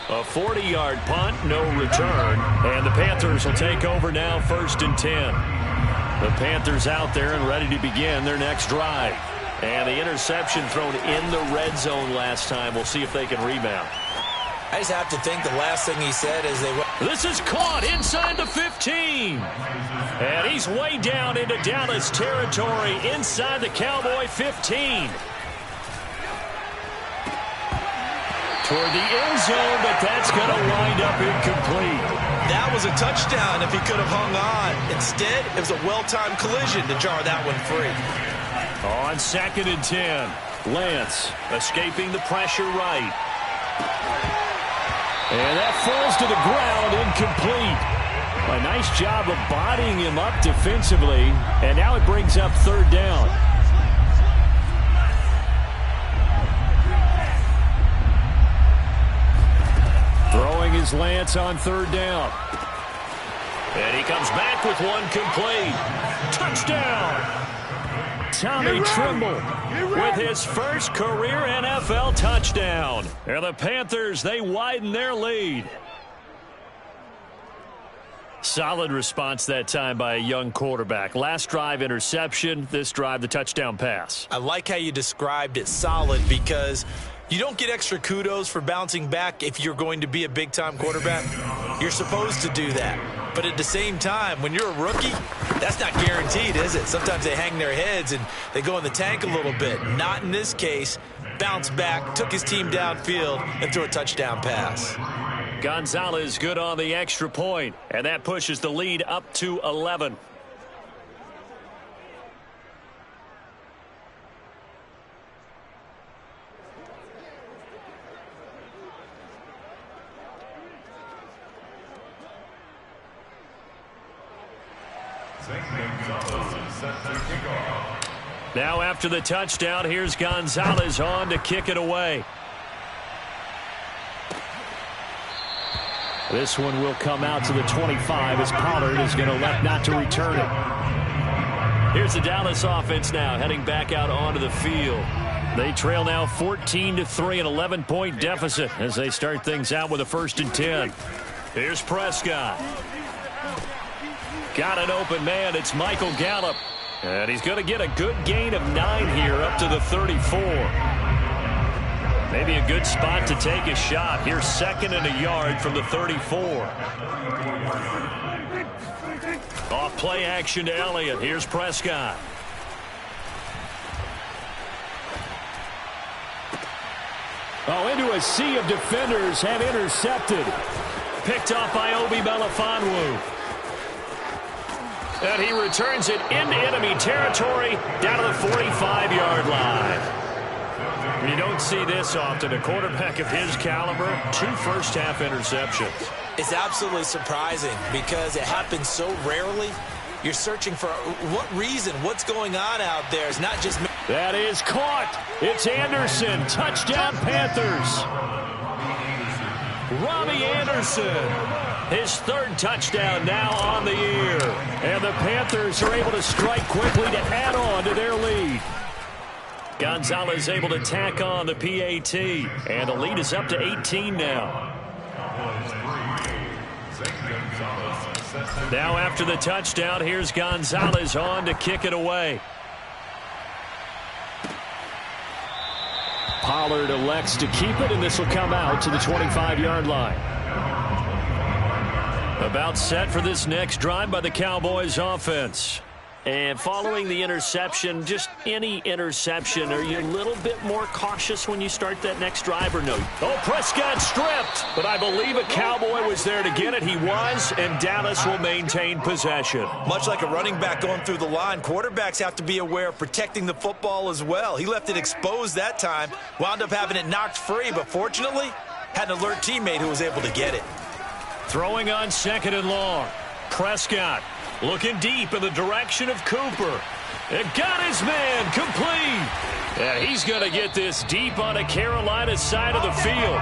A 40-yard punt, no return. And the Panthers will take over now, 1st and 10. The Panthers out there and ready to begin their next drive. And the interception thrown in the red zone last time. We'll see if they can rebound. I just have to think the last thing he said is they went. This is caught inside the 15. And he's way down into Dallas territory inside the Cowboy 15. Toward the end zone, but that's going to wind up incomplete. That was a touchdown if he could have hung on. Instead, it was a well-timed collision to jar that one free. On 2nd and 10, Lance escaping the pressure right. And that falls to the ground, incomplete. A nice job of bodying him up defensively, and now it brings up 3rd down. Throwing is Lance on 3rd down. And he comes back with one complete. Touchdown! Tommy Tremble with his first career NFL touchdown. And the Panthers, they widen their lead. Solid response that time by a young quarterback. Last drive, interception. This drive, the touchdown pass. I like how you described it, solid, because you don't get extra kudos for bouncing back if you're going to be a big-time quarterback. You're supposed to do that. But at the same time, when you're a rookie, that's not guaranteed, is it? Sometimes they hang their heads and they go in the tank a little bit. Not in this case. Bounced back, took his team downfield, and threw a touchdown pass. Gonzalez good on the extra point, and that pushes the lead up to 11. Now after the touchdown, here's Gonzalez on to kick it away. This one will come out to the 25 as Pollard is going to elect not to return it. Here's the Dallas offense now heading back out onto the field. They trail now 14-3, an 11-point deficit as they start things out with a 1st and 10. Here's Prescott. Got an open man. It's Michael Gallup. And he's going to get a good gain of 9 here up to the 34. Maybe a good spot to take a shot. Here's 2nd and a yard from the 34. Off play action to Elliott. Here's Prescott. Oh, into a sea of defenders and intercepted. Picked off by Obi Melifonwu. And he returns it into enemy territory down to the 45-yard line. You don't see this often. A quarterback of his caliber, 2 first-half interceptions. It's absolutely surprising because it happens so rarely. You're searching for what reason, what's going on out there. It's not just... That is caught. It's Anderson. Touchdown, Panthers. Robbie Anderson. His 3rd touchdown now on the year. And the Panthers are able to strike quickly to add on to their lead. Gonzalez able to tack on the PAT. And the lead is up to 18 now. Now after the touchdown, here's Gonzalez on to kick it away. Pollard elects to keep it, and this will come out to the 25-yard line. About set for this next drive by the Cowboys offense. And following the interception, just any interception, are you a little bit more cautious when you start that next drive or no? Oh, Prescott stripped, but I believe a Cowboy was there to get it. He was, and Dallas will maintain possession. Much like a running back going through the line, quarterbacks have to be aware of protecting the football as well. He left it exposed that time, wound up having it knocked free, but fortunately, had an alert teammate who was able to get it. Throwing on 2nd and long. Prescott looking deep in the direction of Cooper. And got his man complete. And he's going to get this deep on the Carolina side of the field.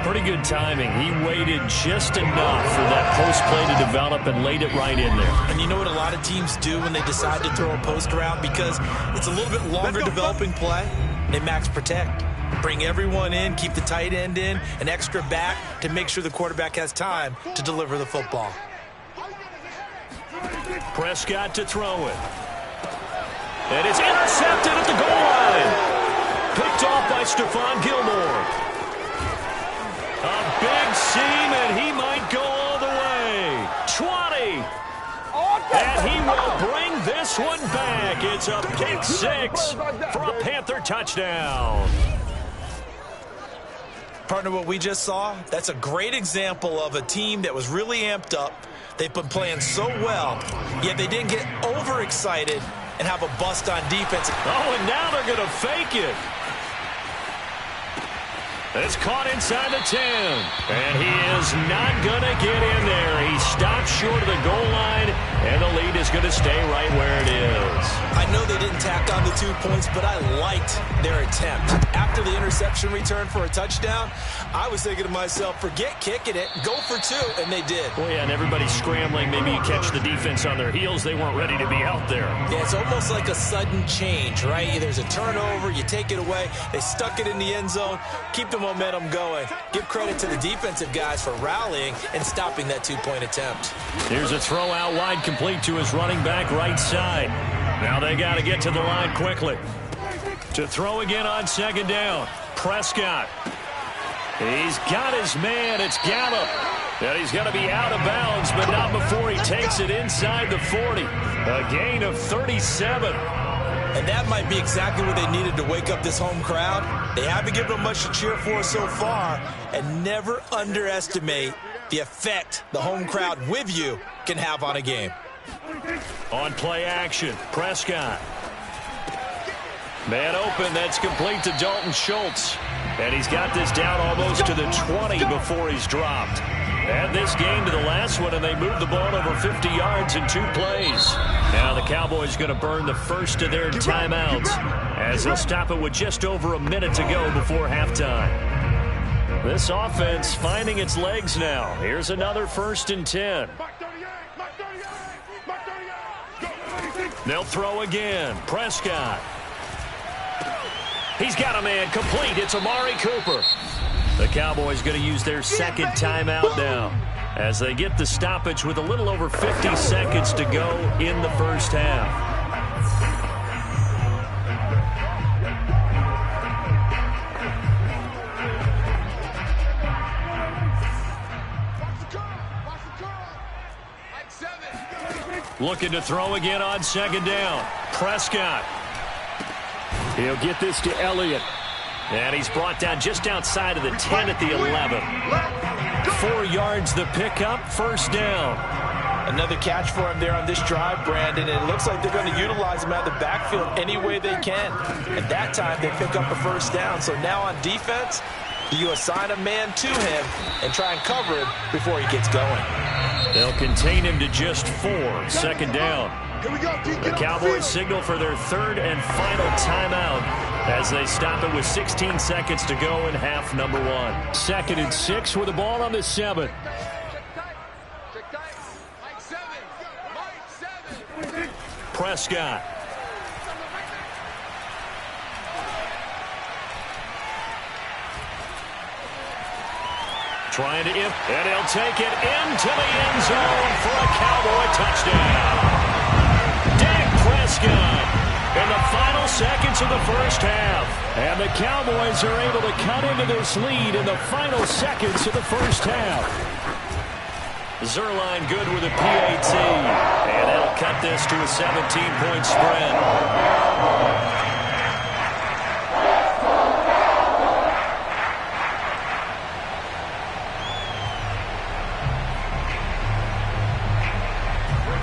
Pretty good timing. He waited just enough for that post play to develop and laid it right in there. And you know what a lot of teams do when they decide to throw a post route? Because it's a little bit longer developing play, they max protect. Bring everyone in, keep the tight end in, an extra back to make sure the quarterback has time to deliver the football. Prescott to throw it. And it's intercepted at the goal line. Picked off by Stephon Gilmore. A big seam, and he might go all the way. 20. And he will bring this one back. It's a pick six for a Panther touchdown. Partner, what we just saw, that's a great example of a team that was really amped up. They've been playing so well, yet they didn't get overexcited and have a bust on defense. Oh, and now they're going to fake it. It's caught inside the 10. And he is not going to get in there. He stopped short of the goal line, and the lead is going to stay right where it is. I know they didn't tack on the 2 points, but I liked their attempt. After the interception return for a touchdown, I was thinking to myself, forget kicking it, go for 2, and they did. Oh, yeah, and everybody's scrambling. Maybe you catch the defense on their heels. They weren't ready to be out there. Yeah, it's almost like a sudden change, right? There's a turnover, you take it away, they stuck it in the end zone, keep the momentum going. Give credit to the defensive guys for rallying and stopping that 2-point attempt. Here's a throw out wide, complete to his running back right side. Now they got to get to the line quickly. To throw again on second down. Prescott. He's got his man. It's Gallup. And he's going to be out of bounds, but not before he takes it inside the 40. A gain of 37. And that might be exactly what they needed to wake up this home crowd. They haven't given them much to cheer for so far, and never underestimate the effect the home crowd with you can have on a game. On play action, Prescott. Man open, that's complete to Dalton Schultz. And he's got this down almost to the 20 before he's dropped. Add this game to the last one, and they moved the ball over 50 yards in 2 plays. Now the Cowboys going to burn the first of their timeouts as they'll stop it with just over a minute to go before halftime. This offense finding its legs now. Here's another 1st and 10. They'll throw again. Prescott. He's got a man complete. It's Amari Cooper. The Cowboys going to use their second timeout now as they get the stoppage with a little over 50 seconds to go in the first half. Looking to throw again on second down. Prescott. He'll get this to Elliott. And he's brought down just outside of the 10 at the 11. 4 yards the pickup, 1st down. Another catch for him there on this drive, Brandon. And it looks like they're going to utilize him out of the backfield any way they can. At that time, they pick up a 1st down. So now on defense, you assign a man to him and try and cover him before he gets going. They'll contain him to just 4. 2nd down. The Cowboys signal for their 3rd and final timeout as they stop it with 16 seconds to go in half number 1. 2nd and 6 with the ball on the 7. Prescott. Trying to and he'll take it into the end zone for a Cowboy touchdown. Dak Prescott in the final seconds of the first half. And the Cowboys are able to cut into this lead in the final seconds of the first half. Zuerlein good with a PAT. And that'll cut this to a 17-point spread.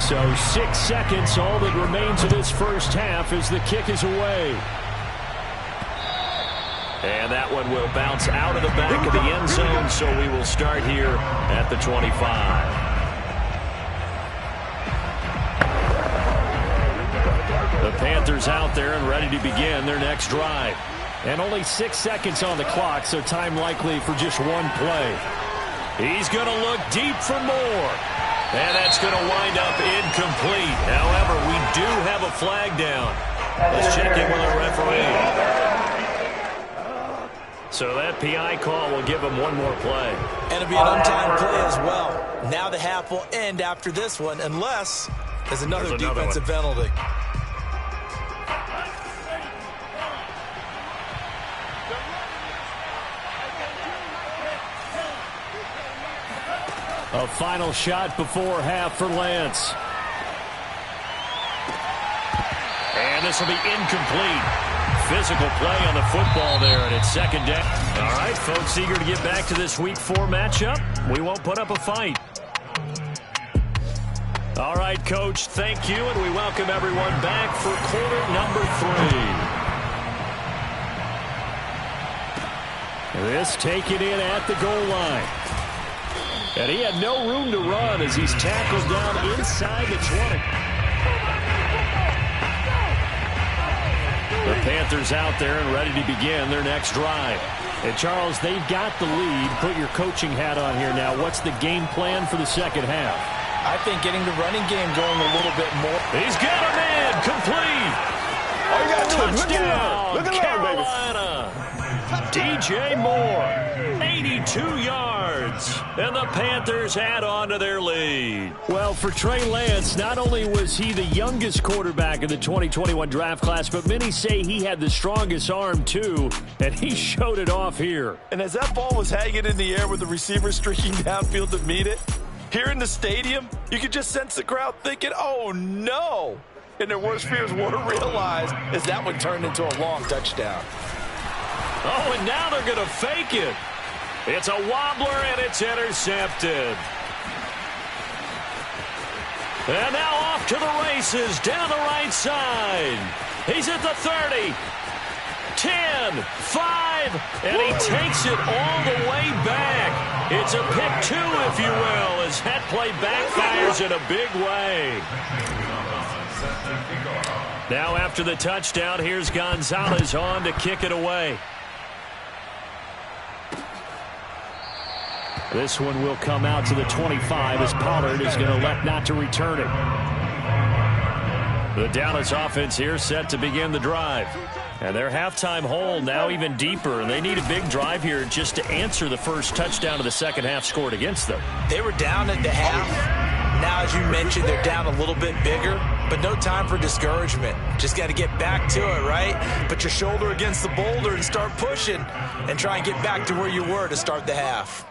So 6 seconds, all that remains of this first half as the kick is away. And that one will bounce out of the back of the end zone, so we will start here at the 25. The Panthers out there and ready to begin their next drive. And only 6 seconds on the clock, so time likely for just one play. He's going to look deep for more. And that's going to wind up incomplete. However, we do have a flag down. Let's check in with our referee. So that PI call will give him one more play. And it'll be an untimed play as well. Now the half will end after this one, unless there's another defensive penalty. A final shot before half for Lance. And this will be incomplete. Physical play on the football there, and it's second down. All right, folks, eager to get back to this Week 4 matchup. We won't put up a fight. All right, Coach, thank you, and we welcome everyone back for quarter number 3. This taken in at the goal line. And he had no room to run as he's tackled down inside the 20. The Panthers out there and ready to begin their next drive. And, Charles, they've got the lead. Put your coaching hat on here now. What's the game plan for the second half? I think getting the running game going a little bit more. He's got a man complete. All you got to do is Touchdown, look Carolina. DJ Moore, 82 yards. And the Panthers add on to their lead. Well, for Trey Lance, not only was he the youngest quarterback in the 2021 draft class, but many say he had the strongest arm, too, and he showed it off here. And as that ball was hanging in the air with the receiver streaking downfield to meet it, here in the stadium, you could just sense the crowd thinking, oh, no. And their worst fears were realized as that one turned into a long touchdown. Oh, and now they're going to fake it. It's a wobbler, and it's intercepted. And now off to the races down the right side. He's at the 30, 10, 5, and he takes it all the way back. It's a pick 2, if you will, as that play backfires in a big way. Now after the touchdown, here's Gonzalez on to kick it away. This one will come out to the 25 as Pollard is going to elect not to return it. The Dallas offense here set to begin the drive. And their halftime hole now even deeper, and they need a big drive here just to answer the first touchdown of the second half scored against them. They were down at the half. Now, as you mentioned, they're down a little bit bigger, but no time for discouragement. Just got to get back to it, right? Put your shoulder against the boulder and start pushing and try and get back to where you were to start the half.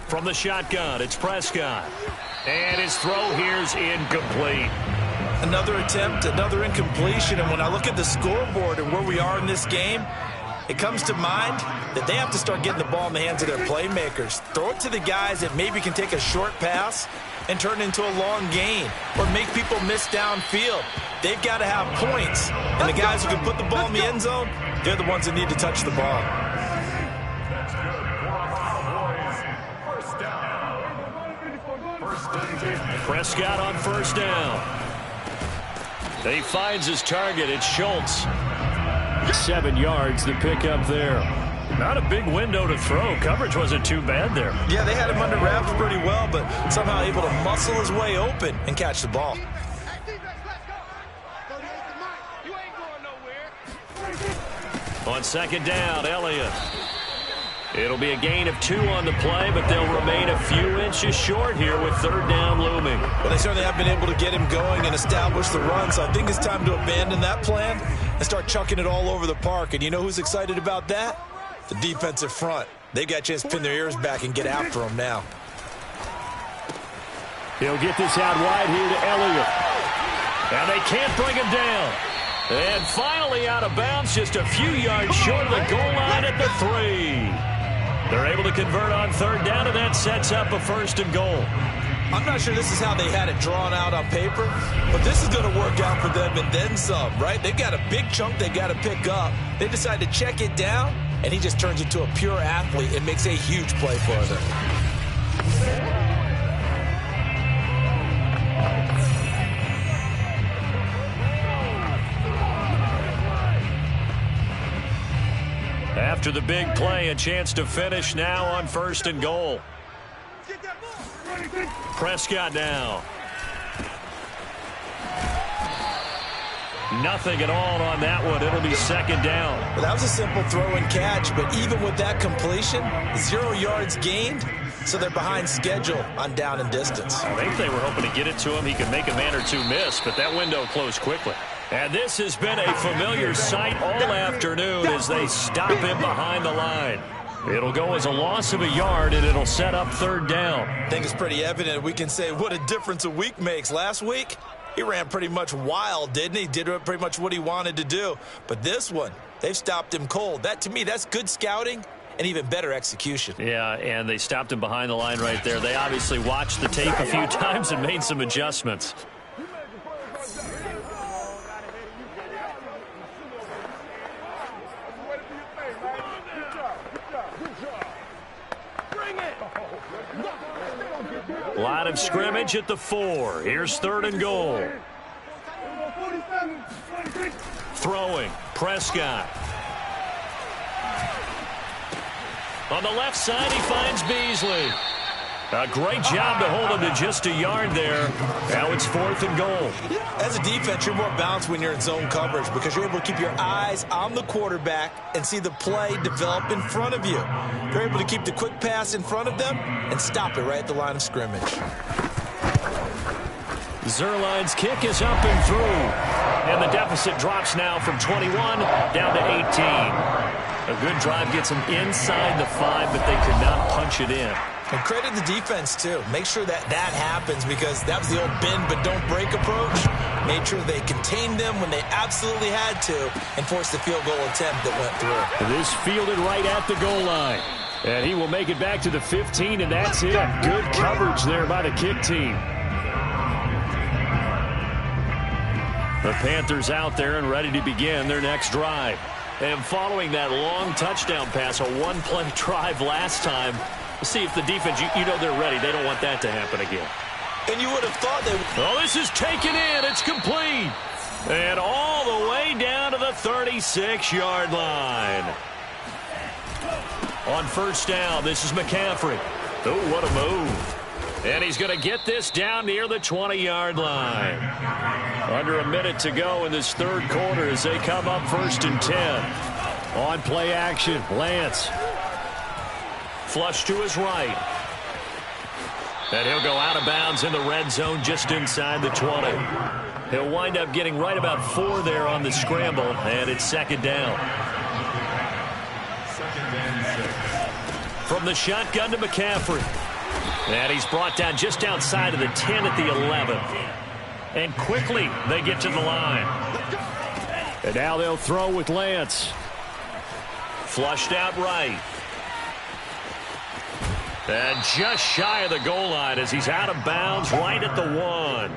From the shotgun, it's Prescott. And his throw here's incomplete. Another attempt, another incompletion, and when I look at the scoreboard and where we are in this game, it comes to mind that they have to start getting the ball in the hands of their playmakers. Throw it to the guys that maybe can take a short pass and turn it into a long gain or make people miss downfield. They've got to have points, and the guys who can put the ball in the end zone, they're the ones that need to touch the ball. Prescott on first down. He finds his target. It's Schultz. 7 yards, the pickup there. Not a big window to throw. Coverage wasn't too bad there. Yeah, they had him under wraps pretty well, but somehow able to muscle his way open and catch the ball. On second down, Elliott. It'll be a gain of 2 on the play, but they'll remain a few inches short here with third down looming. Well, they certainly have been able to get him going and establish the run, so I think it's time to abandon that plan and start chucking it all over the park. And you know who's excited about that? The defensive front. They got a chance to pin their ears back and get after him now. He'll get this out wide here to Elliott. And they can't bring him down. And finally out of bounds, just a few yards short of the goal line at the 3. They're able to convert on third down, and that sets up a first and goal. I'm not sure this is how they had it drawn out on paper, but this is going to work out for them and then some, right? They've got a big chunk they got to pick up. They decide to check it down, and he just turns into a pure athlete and makes a huge play for them. After the big play, a chance to finish now on first and goal. Prescott now. Nothing at all on that one. It'll be second down. Well, that was a simple throw and catch, but even with that completion, 0 yards gained, so they're behind schedule on down and distance. I think they were hoping to get it to him. He could make a man or two miss, but that window closed quickly. And this has been a familiar sight all afternoon as they stop him behind the line. It'll go as a loss of a yard, and it'll set up third down. I think it's pretty evident. We can say what a difference a week makes. Last week, he ran pretty much wild, didn't he? Did pretty much what he wanted to do. But this one, they've stopped him cold. That, to me, that's good scouting and even better execution. Yeah, and they stopped him behind the line right there. They obviously watched the tape a few times and made some adjustments. Line of scrimmage at the 4. Here's third and goal. Throwing, Prescott. On the left side, he finds Beasley. A great job to hold him to just a yard there. Now it's fourth and goal. As a defense, you're more balanced when you're in zone coverage because you're able to keep your eyes on the quarterback and see the play develop in front of you. You're able to keep the quick pass in front of them and stop it right at the line of scrimmage. Zuerlein's kick is up and through. And the deficit drops now from 21 down to 18. A good drive gets them inside the 5, but they could not punch it in. And credit the defense, too. Make sure that happens because that was the old bend but don't break approach. Made sure they contained them when they absolutely had to and forced the field goal attempt that went through. This fielded right at the goal line. And he will make it back to the 15, and that's it. Good coverage there by the kick team. The Panthers out there and ready to begin their next drive. And following that long touchdown pass, a one-play drive last time, see if the defense, you know they're ready. They don't want that to happen again. And you would have thought they would. Oh, this is taken in. It's complete. And all the way down to the 36-yard line. On first down, this is McCaffrey. Oh, what a move. And he's going to get this down near the 20-yard line. Under a minute to go in this third quarter as they come up first and 10. On play action, Lance. Flush to his right. And he'll go out of bounds in the red zone just inside the 20. He'll wind up getting right about 4 there on the scramble, and it's second down. From the shotgun to McCaffrey. And he's brought down just outside of the 10 at the 11. And quickly they get to the line. And now they'll throw with Lance. Flushed out right. And just shy of the goal line as he's out of bounds right at the 1.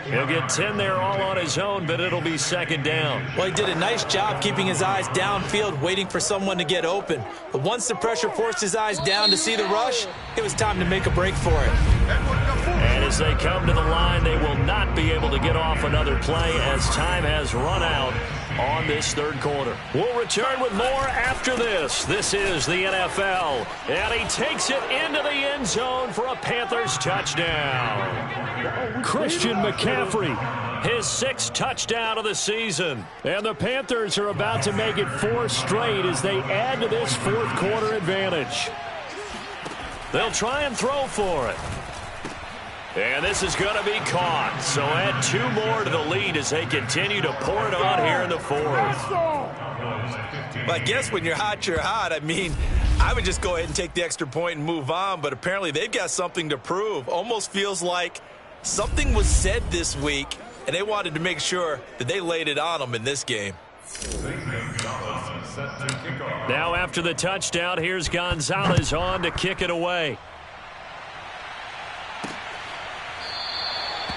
He'll get 10 there all on his own, but it'll be second down. Well, he did a nice job keeping his eyes downfield, waiting for someone to get open. But once the pressure forced his eyes down to see the rush, it was time to make a break for it. And as they come to the line, they will not be able to get off another play as time has run out on this third quarter. We'll return with more after this. This is the NFL. And he takes it into the end zone for a Panthers touchdown. Christian McCaffrey, his 6th touchdown of the season. And the Panthers are about to make it 4 straight as they add to this fourth quarter advantage. They'll try and throw for it. And this is going to be caught. So add 2 more to the lead as they continue to pour it on here in the fourth. Well, I guess when you're hot, you're hot. I mean, I would just go ahead and take the extra point and move on. But apparently they've got something to prove. Almost feels like something was said this week, and they wanted to make sure that they laid it on them in this game. Now after the touchdown, here's Gonzalez on to kick it away.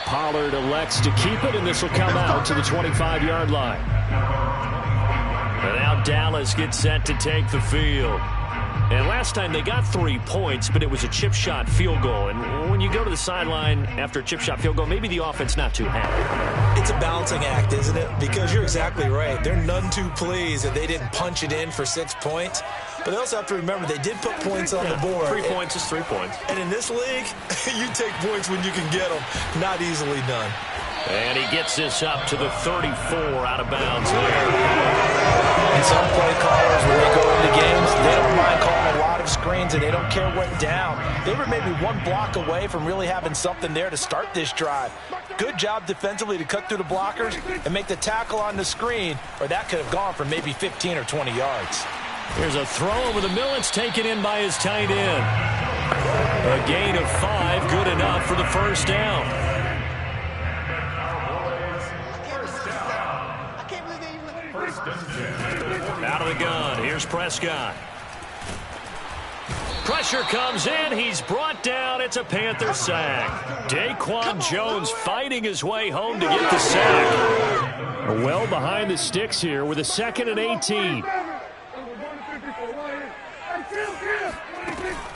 Pollard elects to keep it, and this will come out to the 25-yard line. And now Dallas gets set to take the field. And last time they got 3 points, but it was a chip shot field goal. And when you go to the sideline after a chip shot field goal, maybe the offense not too happy. It's a balancing act, isn't it? Because you're exactly right. They're none too pleased that they didn't punch it in for 6 points. But they also have to remember they did put points on the board. 3 points is 3 points. And in this league, you take points when you can get them. Not easily done. And he gets this up to the 34 out of bounds there. And some play callers, when they go into games, they don't mind calling a lot of screens, and they don't care what down. They were maybe one block away from really having something there to start this drive. Good job defensively to cut through the blockers and make the tackle on the screen, or that could have gone for maybe 15 or 20 yards. Here's a throw over the middle. It's taken in by his tight end. A gain of 5, good enough for the first down. Out of the gun, here's Prescott. Pressure comes in, he's brought down, it's a Panther sack. Daquan Jones fighting his way home to get the sack. Well behind the sticks here with a 2nd and 18.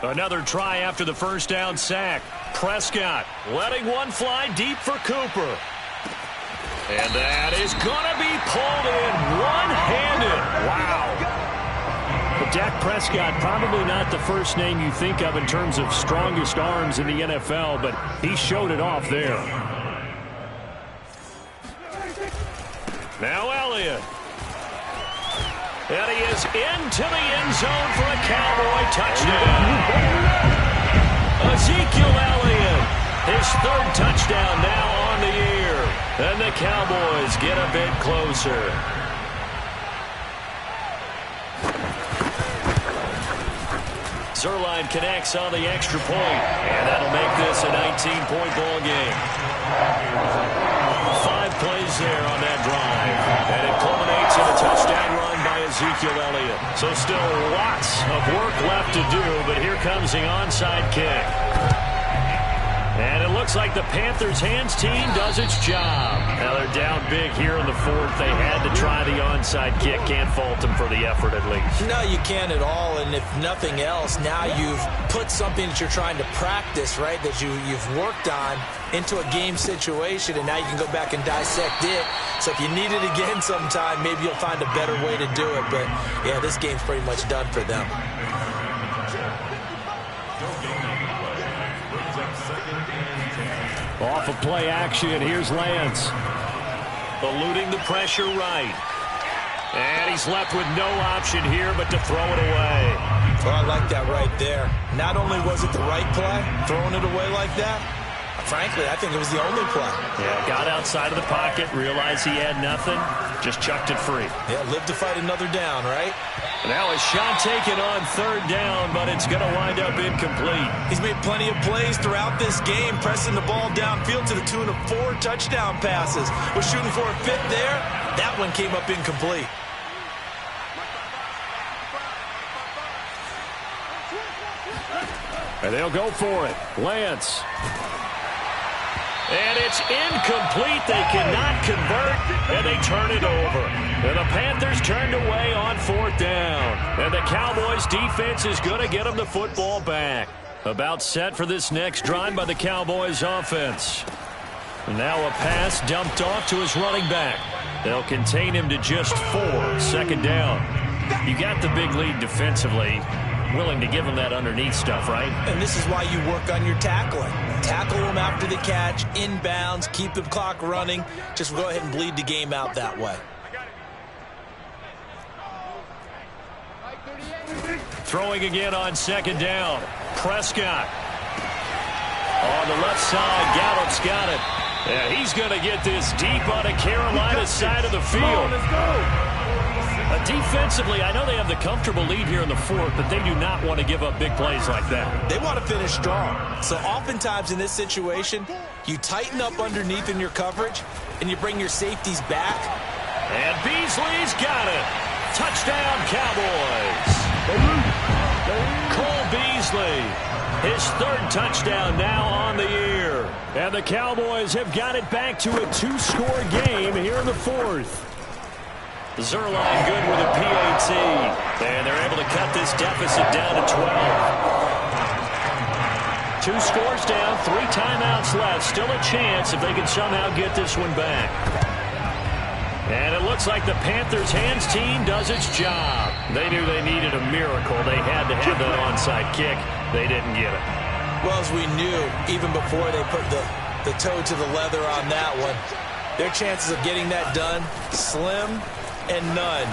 Another try after the first down sack. Prescott letting one fly deep for Cooper. And that is going to be pulled in one-handed. Wow. But Dak Prescott, probably not the first name you think of in terms of strongest arms in the NFL, but he showed it off there. Now Elliott. And he is into the end zone for a Cowboy touchdown. Ezekiel Elliott, his 3rd touchdown now on the year. And the Cowboys get a bit closer. Zuerlein connects on the extra point, and that'll make this a 19-point ball game. 5 plays there on that drive, and it culminates in a touchdown run by Ezekiel Elliott. So still lots of work left to do, but here comes the onside kick. And it looks like the Panthers' hands team does its job. Now they're down big here in the 4th. They had to try the onside kick. Can't fault them for the effort at least. No, you can't at all. And if nothing else, now you've put something that you're trying to practice, right, that you've worked on into a game situation, and now you can go back and dissect it. So if you need it again sometime, maybe you'll find a better way to do it. But, yeah, this game's pretty much done for them. Off of play action, here's Lance. Eluding the pressure right. And he's left with no option here but to throw it away. Well, I like that right there. Not only was it the right play, throwing it away like that, frankly, I think it was the only play. Yeah, got outside of the pocket, realized he had nothing, just chucked it free. Yeah, live to fight another down, right? Now a shot taken on 3rd down, but it's going to wind up incomplete. He's made plenty of plays throughout this game, pressing the ball downfield to the tune of 4 touchdown passes. Was shooting for a 5th there. That one came up incomplete. And they'll go for it. Lance. And it's incomplete. They cannot convert, and they turn it over. And the Panthers turned away on 4th down. And the Cowboys' defense is going to get them the football back. About set for this next drive by the Cowboys' offense. Now a pass dumped off to his running back. They'll contain him to just 4. 2nd down. You got the big lead defensively. Willing to give him that underneath stuff, right? And this is why you work on your tackling. Tackle him after the catch, inbounds, keep the clock running. Just go ahead and bleed the game out that way. Throwing again on 2nd down. Prescott. On the left side, Gallup's got it. Yeah, he's going to get this deep on the Carolina side of the field. Let's go. Defensively, I know they have the comfortable lead here in the 4th, but they do not want to give up big plays like that. They want to finish strong. So oftentimes in this situation, you tighten up underneath in your coverage, and you bring your safeties back. And Beasley's got it. Touchdown, Cowboys. Cole Beasley, his 3rd touchdown now on the year. And the Cowboys have got it back to a 2-score game here in the 4th. Zuerlein good with a PAT. And they're able to cut this deficit down to 12. 2 scores down, 3 timeouts left. Still a chance if they can somehow get this one back. And it looks like the Panthers' hands team does its job. They knew they needed a miracle. They had to have that onside kick. They didn't get it. Well, as we knew, even before they put the the toe to the leather on that one. Their chances of getting that done, slim and none.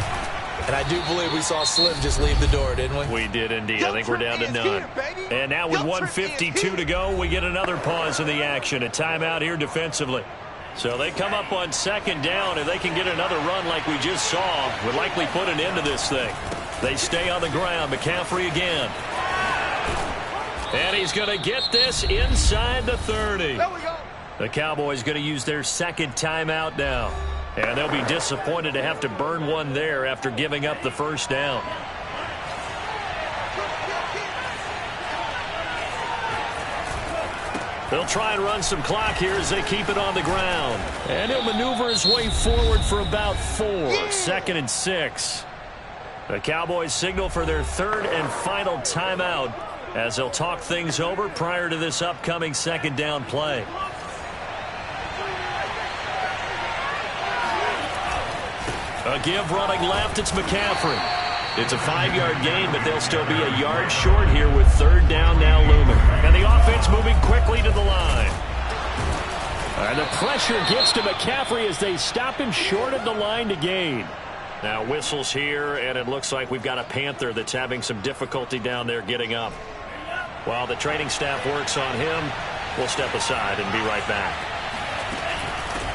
And I do believe we saw Slim just leave the door, didn't we? We did indeed. I think we're down to none. And now with 1:52 to go, we get another pause in the action. A timeout here defensively. So they come up on second down. If they can get another run like we just saw, would likely put an end to this thing. They stay on the ground. McCaffrey again. And he's going to get this inside the 30. There we go. The Cowboys going to use their second timeout now. And they'll be disappointed to have to burn one there after giving up the first down. They'll try and run some clock here as they keep it on the ground. And he'll maneuver his way forward for about 4. 2nd and 6. The Cowboys signal for their third and final timeout as they'll talk things over prior to this upcoming second down play. A give running left, it's McCaffrey. It's a 5-yard gain, but they'll still be a yard short here with third down now looming. And the offense moving quickly to the line. And the pressure gets to McCaffrey as they stop him short of the line to gain. Now whistles here, and it looks like we've got a Panther that's having some difficulty down there getting up. While the training staff works on him, we'll step aside and be right back.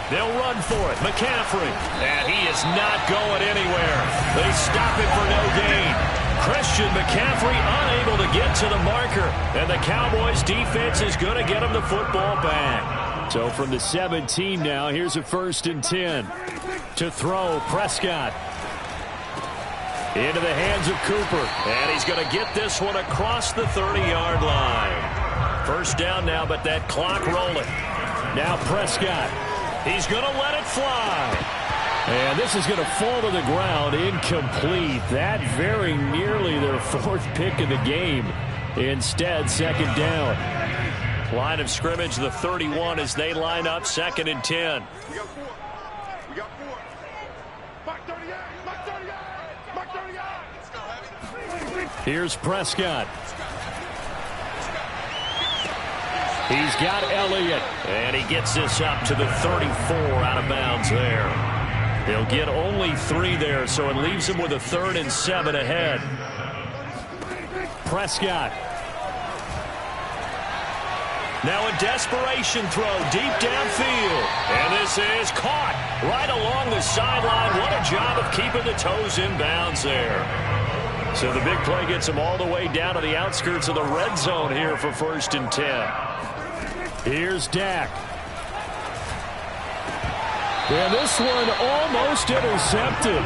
They'll run for it. McCaffrey. And he is not going anywhere. They stop him for no gain. Christian McCaffrey unable to get to the marker. And the Cowboys defense is going to get him the football back. So from the 17 now, here's a 1st and 10. To throw, Prescott. Into the hands of Cooper. And he's going to get this one across the 30-yard line. First down now, but that clock rolling. Now Prescott. He's going to let it fly. And this is going to fall to the ground incomplete. That very nearly their 4th pick of the game. Instead, second down. Line of scrimmage, the 31 as they line up 2nd and 10. We got 4. We got 4. Mark 38. Mark 38. Mark 38. Here's Prescott. He's got Elliott, and he gets this up to the 34 out of bounds there. He'll get only 3 there, so it leaves him with a 3rd and 7 ahead. Prescott. Now a desperation throw deep downfield. And this is caught right along the sideline. What a job of keeping the toes in bounds there. So the big play gets him all the way down to the outskirts of the red zone here for 1st and 10. Here's Dak. And this one almost intercepted.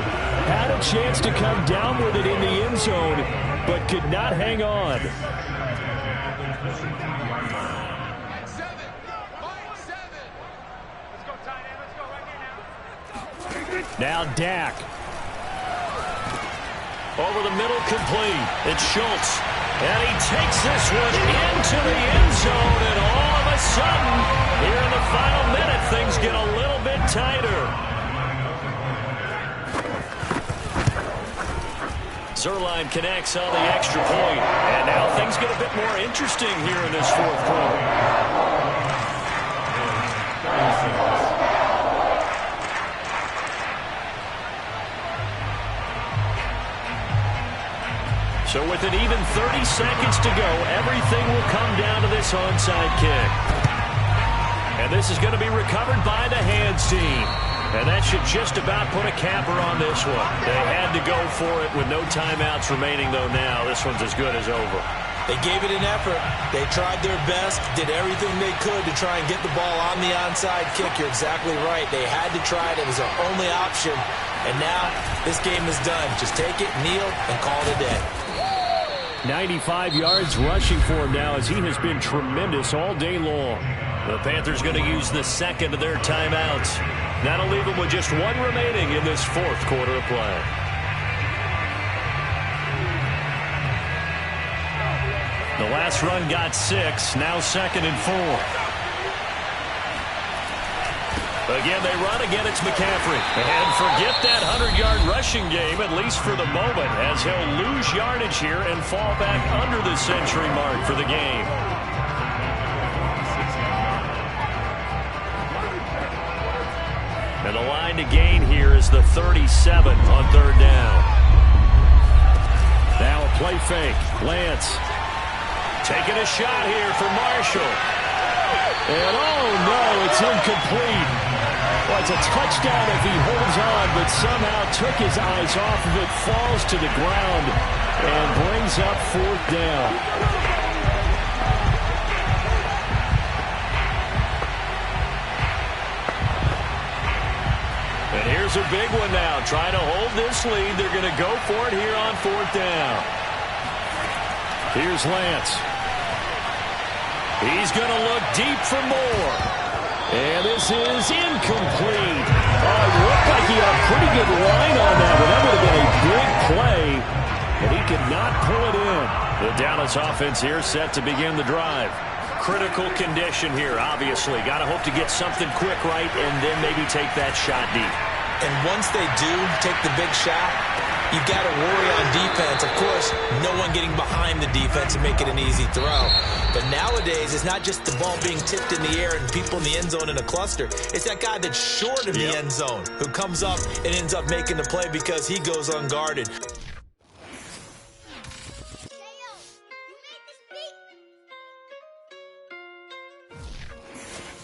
Had a chance to come down with it in the end zone, but could not hang on. Now Dak. Over the middle, complete. It's Schultz. And he takes this one into the end zone, and all of a sudden, here in the final minute, things get a little bit tighter. Zuerlein connects on the extra point, and now things get a bit more interesting here in this 4th quarter. So with an even 30 seconds to go, everything will come down to this onside kick. And this is going to be recovered by the hands team. And that should just about put a capper on this one. They had to go for it with no timeouts remaining, though now this one's as good as over. They gave it an effort. They tried their best, did everything they could to try and get the ball on the onside kick. You're exactly right. They had to try it. It was their only option. And now this game is done. Just take it, kneel, and call it a day. 95 yards rushing for him now as he has been tremendous all day long. The Panthers going to use the second of their timeouts. That'll leave them with just 1 remaining in this 4th quarter of play. The last run got 6, now 2nd and 4. Again, they run. Again, it's McCaffrey. And forget that 100-yard rushing game, at least for the moment, as he'll lose yardage here and fall back under the century mark for the game. And the line to gain here is the 37 on third down. Now a play fake. Lance taking a shot here for Marshall. And oh no, it's incomplete. Well, it's a touchdown if he holds on, but somehow took his eyes off of it, falls to the ground, and brings up fourth down. And here's a big one now. Trying to hold this lead. They're going to go for it here on fourth down. Here's Lance. He's going to look deep for more. And this is incomplete. Oh, it looked like he had a pretty good line on that, but that would have been a big play. But he could not pull it in. The Dallas offense here set to begin the drive. Critical condition here, obviously. Got to hope to get something quick right and then maybe take that shot deep. And once they do take the big shot, you've got to worry on defense. Of course, no one getting behind the defense and make it an easy throw. But nowadays, it's not just the ball being tipped in the air and people in the end zone in a cluster. It's that guy that's short of the end zone who comes up and ends up making the play because he goes unguarded.